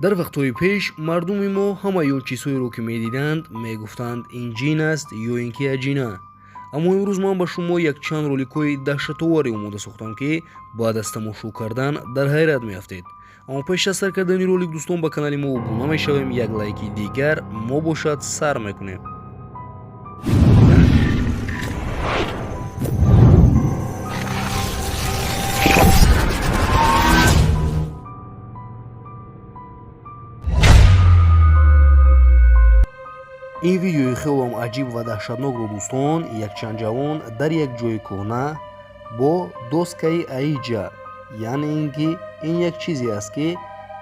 дар вақтҳои пеш мардуми мо ҳама ё чизҳоеро ки медиданд мегуфтанд ин ҷин аст ё ин ки аҷина. аммо имрӯз ман ба шумо якчанд роликҳои даҳшатоваре омода сохтам ки баъд аз тамошо кардан дар ҳайрат меафтед. аммо пеш аз сар кардани ролик дӯстон ба канали мо обуна мешавем, як лайки дигар мо бошад сар мекунем. ин видеои хелом аҷиб ва даҳшатнокро дӯстон, якчанд ҷавон дар як ҷои кӯҳна бо доскаи аиҷа, яъне ин ки ин як чизе аст ки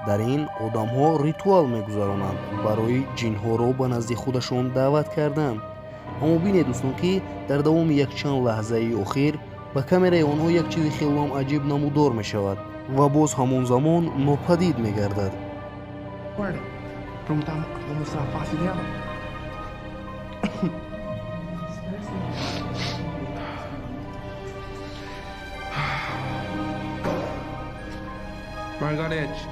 дар ин одамҳо ритуал мегузаронанд барои ҷинҳоро ба назди худашон даъват кардан. аммо бинед дӯстон ки дар давоми якчанд лаҳзаи охир ба камераи онҳо як чизи хелом аҷиб намудор мешавад ва боз ҳамон замон нопадид мегардад. Margarete,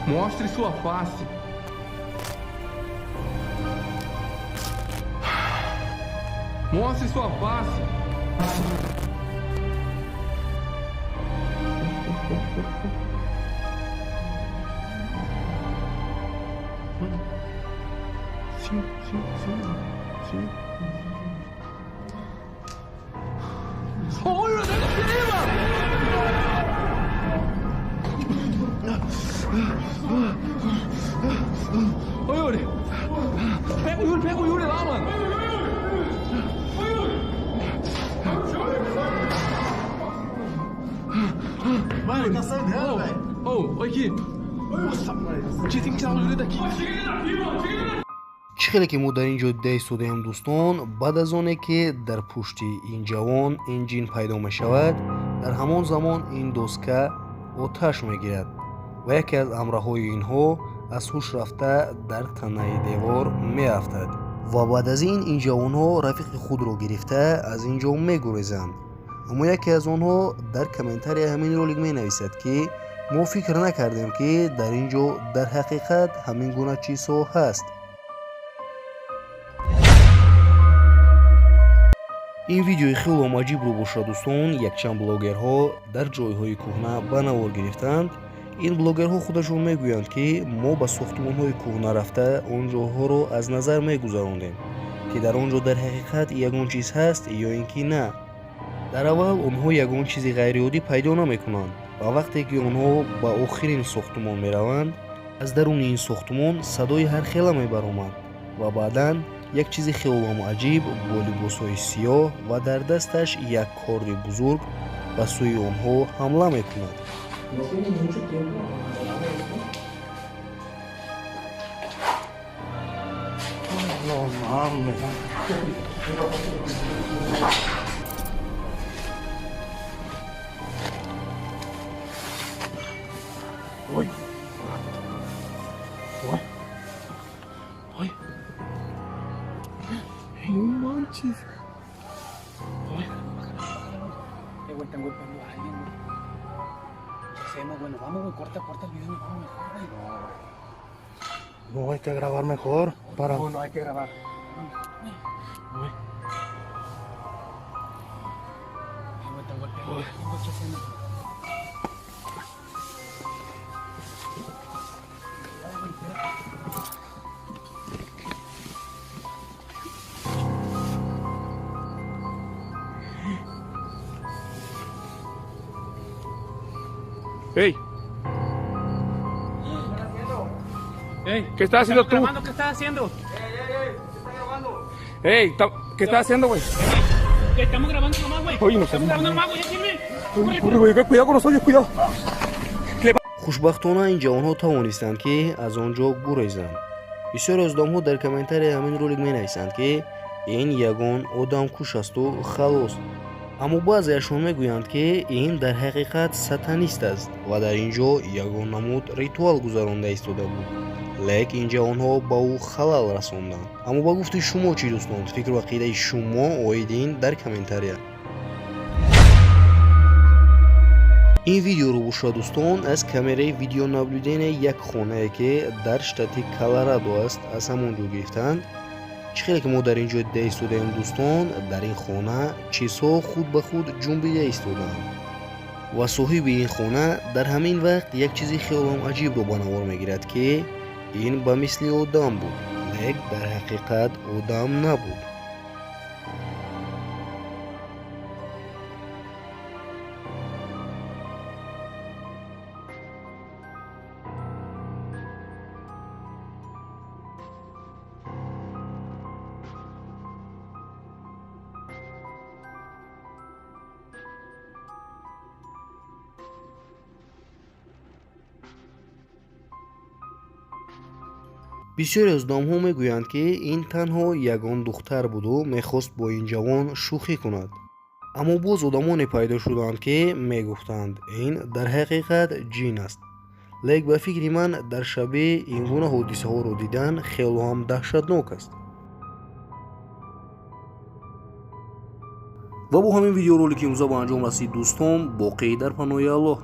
mostre sua face. Mostre sua face. Sim, sim, sim, sim. Olha, nega prima! Ô Yuri! Pega o Yuri lá, mano! Mano, ele tá sangrando, velho. Ô, aqui! Nossa, a gente tem que tirar o Yuri daqui! чӣ хеле ки мо дар ин ҷо дида истодаем дӯстон, баъд аз оне ки дар пушти ин ҷавон ин ҷин пайдо мешавад, дар ҳамон замон ин доска оташ мегирад ва яке аз амраҳои инҳо аз ҳуш рафта дар танаи девор меафтад ва баъд аз ин ҷавонҳо рафиқи худро гирифта аз ин ҷо мегурезанд. аммо яке аз онҳо дар комментарияи ҳамин ролик менависад ки мо фикр накардем ки дар ин ҷо дар ҳақиқат ҳамин гуна чизҳо ҳаст. ин видеои хелом аҷибро бошад дӯстон, якчанд блогерҳо дар ҷойҳои кӯҳна ба навор гирифтанд. ин блогерҳо худашон мегӯянд ки мо ба сохтмонҳои кӯҳна рафта он ҷоҳоро аз назар мегузарондем ки дар он ҷо дар ҳақиқат ягон чиз ҳаст ё ин ки на. дар аввал онҳо ягон чизи ғайриоддӣ пайдо намекунанд ва вақте ки онҳо ба охирин сохтмон мераванд, аз даруни ин сохтмон садои ҳархела мебаромад ва баъдан як чизи хелом аҷиб бо либосҳои сиёҳ ва дар дасташ як корди бузург ба сӯи онҳо ҳамла мекунад. Manches. Güey, están golpeando a alguien, güey. ¿Qué hacemos, güey? Nos vamos, güey. Corta el video, nos vamos mejor, güey. No, hay que grabar mejor para... No hay que grabar. Güey, están golpeando a alguien, güey. ¿Qué hacemos? ¡Ey! ¡Ey! ¿Qué estás haciendo tú? ¿Qué estás haciendo? ¡Ey! ¿Qué estás haciendo, güey? Estamos grabando nomás, güey. Oye, no estamos grabando nomás, güey. Corre, güey, cuidado con nosotros, cuidado. хушбахтона ин ҷавонҳо тавонистанд ки аз он ҷо гурезанд. бисёре аз одамҳо дар комментарияи ҳамин ролик менависанд ки ин ягон одамкуш асту халос. аммо баъзеашон мегӯянд ки ин дар ҳақиқат сатанист аст ва дар ин ҷо ягон намуд ритуал гузаронда истода буд, лек ин ҷавонҳо ба ӯ халал расонданд. аммо ба гуфти шумо чӣ дӯстон? фикру ақидаи шумо оид ин дар комментария. ин видеоро бошура дӯстон аз камераи видеонаблюденияи як хонае ки дар штати Колорадо аст аз ҳамон ҷо гирифтанд. чӣ хеле ки мо дар ин ҷо дида истодаем дӯстон, дар ин хона чизҳо худ ба худ ҷунбида истодаанд ва соҳиби ин хона дар ҳамин вақт як чизи хелом аҷибро ба навор мегирад ки ин ба мисли одам буд, лек дар ҳақиқат одам набуд. бисёре аз одамҳо мегӯянд ки ин танҳо ягон духтар буду мехост бо ин ҷавон шӯхӣ кунад, аммо боз одамоне пайдо шуданд ки мегуфтанд ин дар ҳақиқат ҷин аст. лек ба фикри ман дар шабе ин гуна ҳодисаҳоро дидан хело ҳам даҳшатнок аст. ва бо ҳамин видеоролики имрӯза ба анҷом расид дӯстон. боқӣ дар паноҳи Аллоҳ.